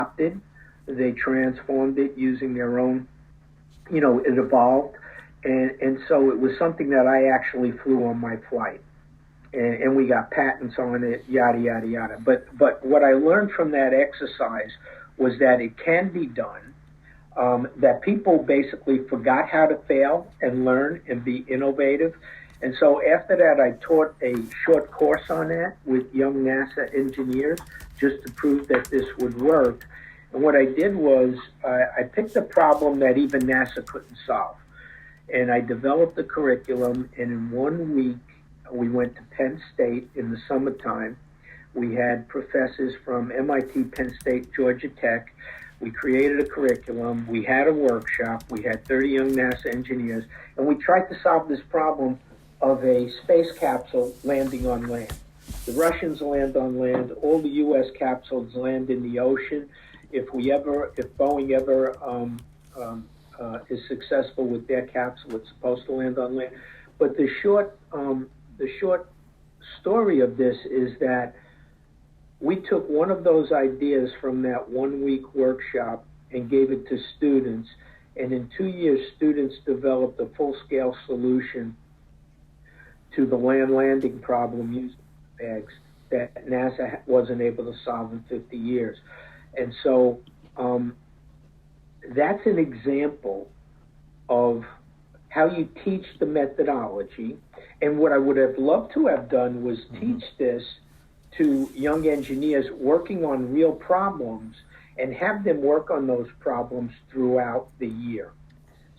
adopted, they transformed it using their own, it evolved. And so it was something that I actually flew on my flight. And we got patents on it, yada, yada, yada. But what I learned from that exercise was that it can be done, that people basically forgot how to fail and learn and be innovative. And so after that, I taught a short course on that with young NASA engineers just to prove that this would work. And what I did was I picked a problem that even NASA couldn't solve. And I developed the curriculum, and in 1 week, we went to Penn State in the summertime. We had professors from MIT, Penn State, Georgia Tech. We created a curriculum. We had a workshop. We had 30 young NASA engineers, and we tried to solve this problem of a space capsule landing on land. The Russians land on land. All the U.S. capsules land in the ocean. If Boeing ever is successful with their capsule, it's supposed to land on land. But the short story of this is that we took one of those ideas from that 1 week workshop and gave it to students. And in 2 years, students developed a full-scale solution to the land landing problem using bags that NASA wasn't able to solve in 50 years. And so that's an example of how you teach the methodology. And what I would have loved to have done was teach this to young engineers working on real problems and have them work on those problems throughout the year,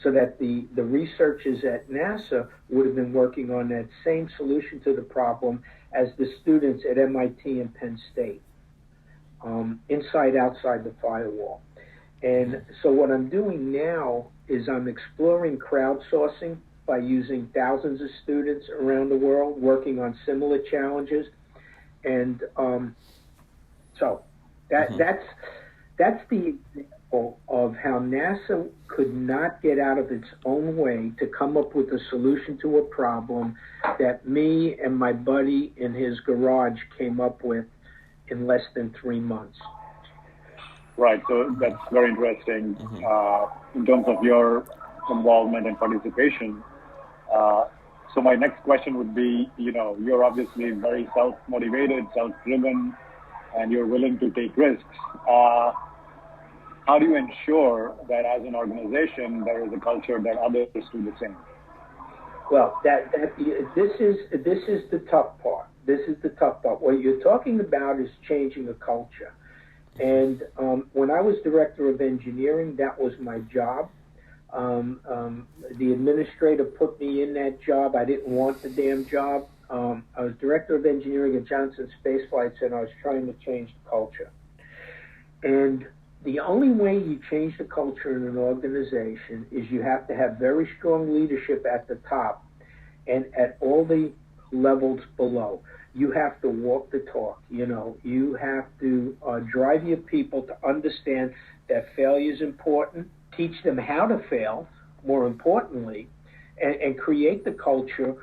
so that the researchers at NASA would have been working on that same solution to the problem as the students at MIT and Penn State, inside, outside the firewall. And so what I'm doing now is I'm exploring crowdsourcing by using thousands of students around the world working on similar challenges. And so that's the example of how NASA could not get out of its own way to come up with a solution to a problem that me and my buddy in his garage came up with in less than 3 months. Right, so that's very interesting in terms of your involvement and participation. So my next question would be, you're obviously very self-motivated, self-driven, and you're willing to take risks. How do you ensure that as an organization there is a culture that others do the same? Well, this is the tough part. This is the tough part. What you're talking about is changing a culture. And when I was director of engineering, that was my job. The administrator put me in that job. I didn't want the damn job. I was director of engineering at Johnson Space Flights, and I was trying to change the culture. And the only way you change the culture in an organization is you have to have very strong leadership at the top and at all the levels below. You have to walk the talk. You have to drive your people to understand that failure is important, teach them how to fail, more importantly, and create a culture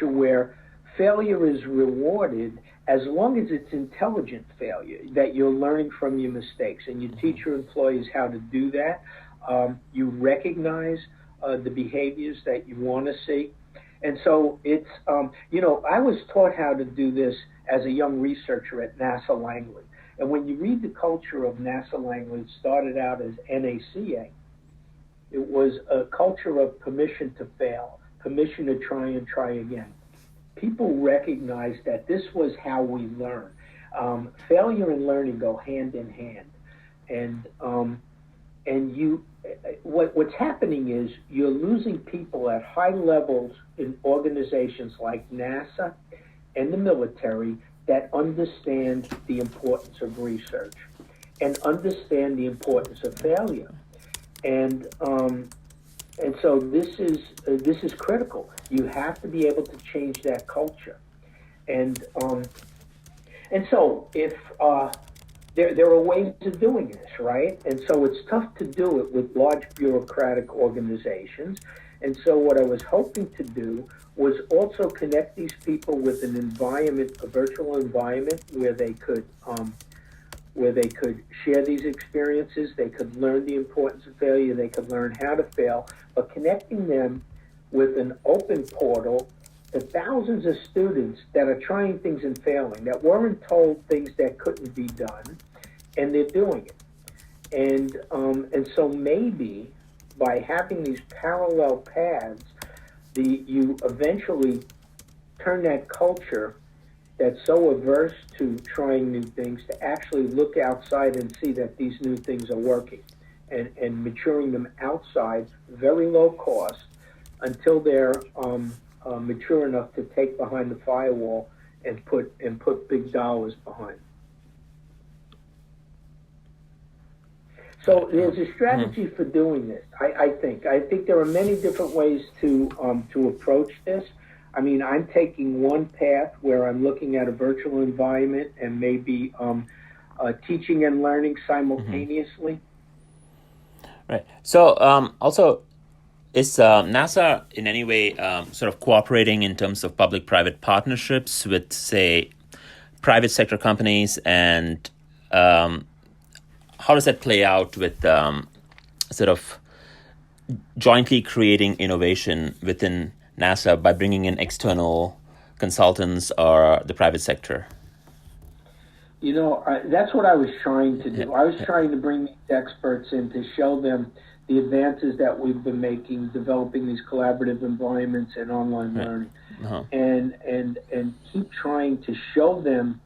where failure is rewarded as long as it's intelligent failure, that you're learning from your mistakes, and you teach your employees how to do that. You recognize the behaviors that you want to see. And so it's, I was taught how to do this as a young researcher at NASA Langley. And when you read the culture of NASA Langley, it started out as NACA. It was a culture of permission to fail, permission to try and try again. People recognized that this was how we learn. Failure and learning go hand in hand. And what's happening is you're losing people at high levels in organizations like NASA and the military that understand the importance of research and understand the importance of failure. And so this is critical. You have to be able to change that culture. And so if there are ways of doing this, right? And so it's tough to do it with large bureaucratic organizations. And so what I was hoping to do was also connect these people with an environment, a virtual environment where they could where they could share these experiences, they could learn the importance of failure, they could learn how to fail, but connecting them with an open portal to thousands of students that are trying things and failing, that weren't told things that couldn't be done, and they're doing it. And so maybe by having these parallel paths, you eventually turn that culture that's so averse to trying new things to actually look outside and see that these new things are working, and maturing them outside, very low cost, until they're mature enough to take behind the firewall and put big dollars behind. So there's a strategy for doing this. I think there are many different ways to approach this. I mean, I'm taking one path where I'm looking at a virtual environment and maybe teaching and learning simultaneously. Right. So also, is NASA in any way sort of cooperating in terms of public-private partnerships with, say, private sector companies, and how does that play out with sort of jointly creating innovation within NASA by bringing in external consultants or the private sector? You know, that's what I was trying to do. I was trying to bring these experts in to show them the advances that we've been making, developing these collaborative environments and online learning, and keep trying to show them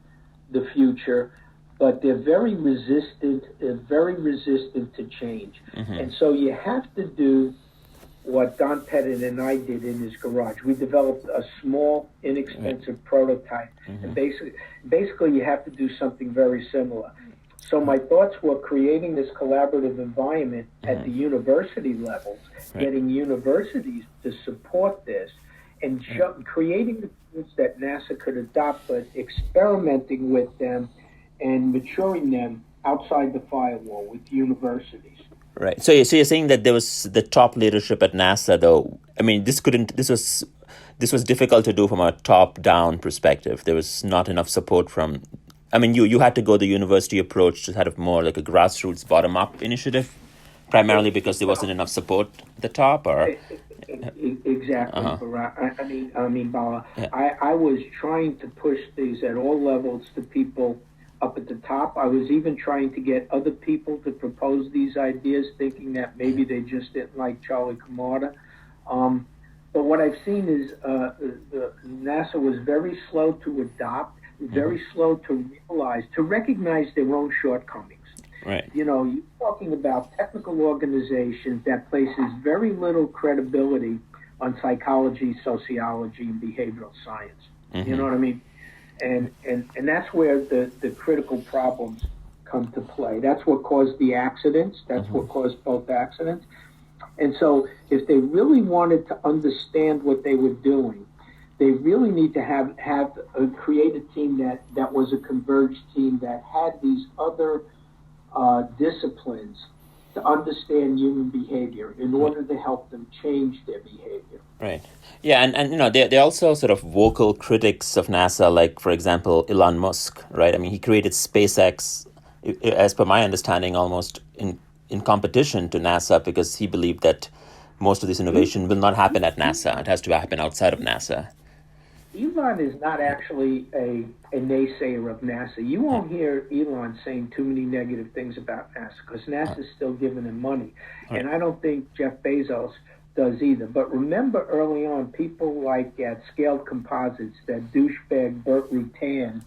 the future. But they're very resistant. They're very resistant to change, and so you have to do what Don Pettit and I did in his garage. We developed a small, inexpensive prototype, and basically you have to do something very similar. So my thoughts were creating this collaborative environment at the university levels, getting universities to support this, and creating the tools that NASA could adopt, but experimenting with them and maturing them outside the firewall with universities. Right. So you're saying that there was the top leadership at NASA, though. I mean, this was difficult to do from a top-down perspective. There was not enough support from. I mean, you had to go the university approach to kind of more like a grassroots, bottom-up initiative, primarily because there wasn't enough support at the top, or. Exactly. I mean, Bala. Yeah. I was trying to push these at all levels to people up at the top. I was even trying to get other people to propose these ideas, thinking that maybe they just didn't like Charlie Camarda. But what I've seen is NASA was very slow to adopt, very slow to recognize their own shortcomings. Right. You know, you're talking about technical organizations that places very little credibility on psychology, sociology, and behavioral science. You know what I mean? And that's where the critical problems come to play. That's what caused the accidents. That's what caused both accidents. And so if they really wanted to understand what they were doing, they really need to have create a team that was a converged team that had these other disciplines to understand human behavior in order to help them change their behavior. Right. Yeah, and you know, they're also sort of vocal critics of NASA, like, for example, Elon Musk, right? I mean, he created SpaceX, as per my understanding, almost in competition to NASA, because he believed that most of this innovation will not happen at NASA. It has to happen outside of NASA. Elon is not actually a naysayer of NASA. You won't hear Elon saying too many negative things about NASA, because NASA is still giving him money. And I don't think Jeff Bezos does either. But remember early on, people like at Scaled Composites, that douchebag Burt Rutan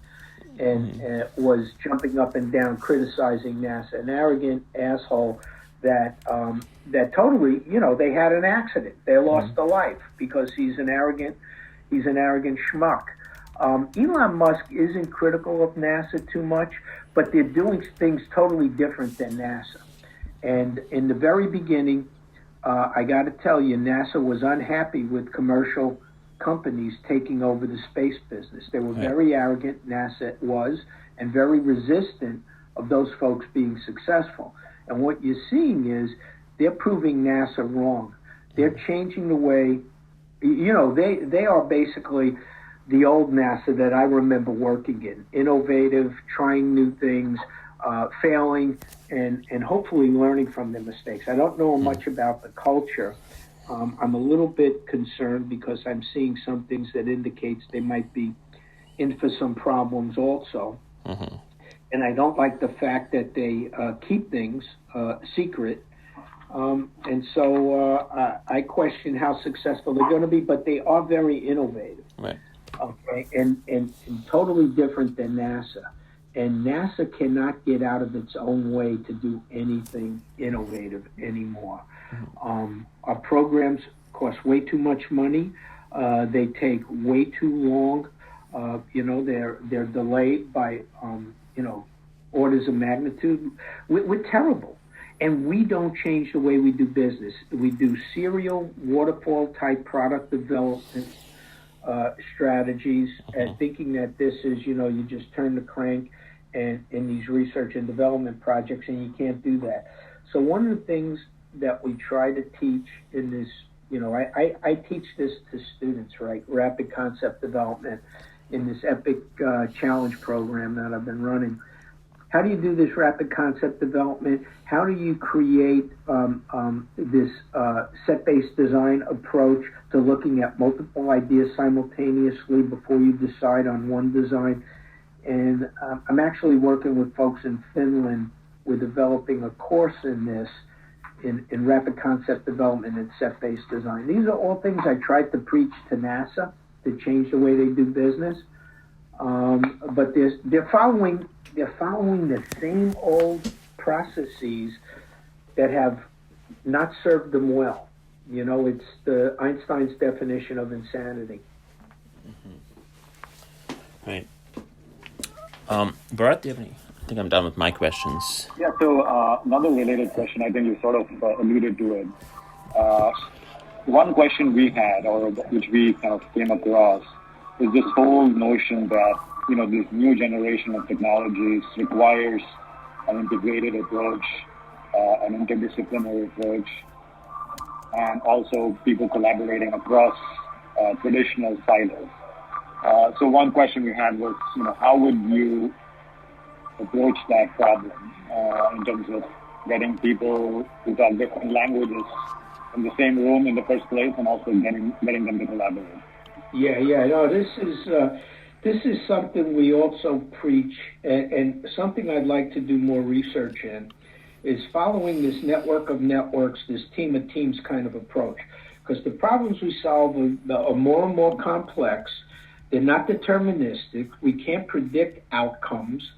was jumping up and down criticizing NASA, an arrogant asshole that totally, you know, they had an accident. They lost a life because he's an arrogant schmuck. Elon Musk isn't critical of NASA too much, but they're doing things totally different than NASA. And in the very beginning, I got to tell you, NASA was unhappy with commercial companies taking over the space business. They were very arrogant, NASA was, and very resistant of those folks being successful. And what you're seeing is they're proving NASA wrong. They're changing the way, you know, they are basically the old NASA that I remember working in. Innovative, trying new things, failing and hopefully learning from their mistakes. I don't know much about the culture. I'm a little bit concerned because I'm seeing some things that indicates they might be in for some problems also. And I don't like the fact that they keep things secret. And so I question how successful they're going to be, but they are very innovative. Right. Okay, and totally different than NASA. And NASA cannot get out of its own way to do anything innovative anymore. Our programs cost way too much money. They take way too long. They're delayed by orders of magnitude. We're terrible. And we don't change the way we do business. We do serial waterfall type product development strategies, and thinking that this is, you just turn the crank and in these research and development projects, and you can't do that. So one of the things that we try to teach in this, I teach this to students, right? Rapid concept development in this EPIC challenge program that I've been running. How do you do this rapid concept development? How do you create this set-based design approach to looking at multiple ideas simultaneously before you decide on one design? And I'm actually working with folks in Finland. We're developing a course in this, in rapid concept development and set-based design. These are all things I tried to preach to NASA to change the way they do business. But they're following the same old processes that have not served them well. It's the Einstein's definition of insanity. Right. Bharat, do you have any? I think I'm done with my questions. Yeah, so another related question, I think you sort of alluded to it. One question we had, or which we kind of came across, is this whole notion that, this new generation of technologies requires an integrated approach, an interdisciplinary approach, and also people collaborating across traditional silos. So one question we had was, how would you approach that problem in terms of getting people who talk different languages in the same room in the first place, and also getting them to collaborate? Yeah. No, this is something we also preach, and something I'd like to do more research in, is following this network of networks, this team of teams kind of approach. Because the problems we solve are more and more complex. They're not deterministic. We can't predict outcomes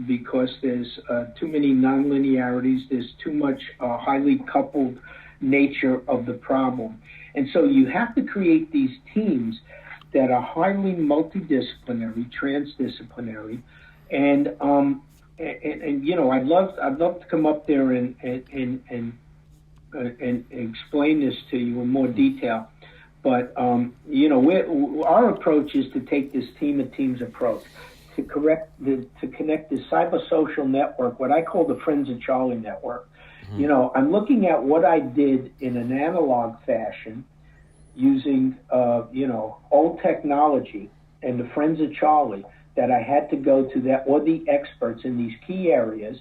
because there's too many nonlinearities. There's too much highly coupled nature of the problem. And so you have to create these teams that are highly multidisciplinary, transdisciplinary, and I'd love to come up there and explain this to you in more detail. But our approach is to take this team of teams approach to connect the cybersocial network, what I call the Friends of Charlie network. I'm looking at what I did in an analog fashion, using old technology and the Friends of Charlie, that I had to go to that, or the experts in these key areas.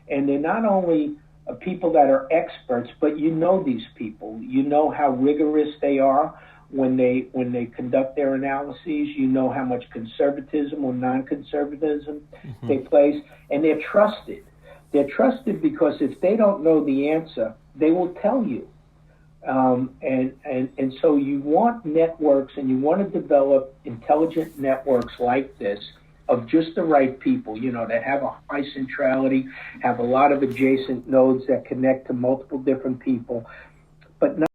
And they're not only people that are experts, but these people. You know how rigorous they are when they conduct their analyses. You know how much conservatism or non-conservatism they place, and they're trusted. They're trusted because if they don't know the answer, they will tell you. And so you want networks, and you want to develop intelligent networks like this of just the right people, that have a high centrality, have a lot of adjacent nodes that connect to multiple different people, but not